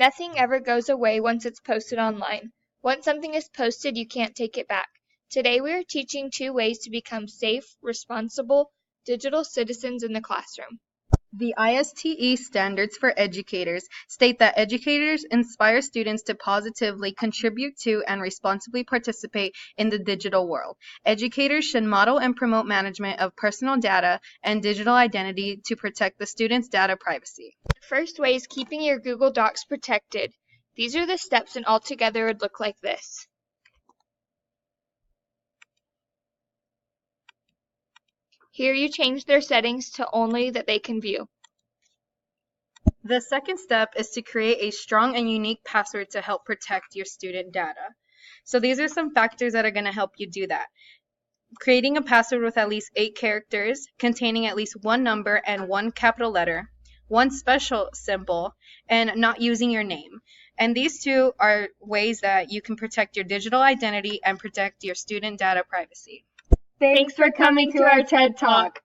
Nothing ever goes away once it's posted online. Once something is posted, you can't take it back. Today we are teaching 2 ways to become safe, responsible digital citizens in the classroom. The ISTE standards for educators state that educators inspire students to positively contribute to and responsibly participate in the digital world. Educators should model and promote management of personal data and digital identity to protect the students' data privacy. The first way is keeping your Google Docs protected. These are the steps, and altogether would look like this. Here you change their settings to only that they can view. The second step is to create a strong and unique password to help protect your student data. So these are some factors that are going to help you do that. Creating a password with at least 8 characters, containing at least 1 number and 1 capital letter, 1 special symbol, and not using your name. And these 2 are ways that you can protect your digital identity and protect your student data privacy. Thanks for coming to our TED Talk.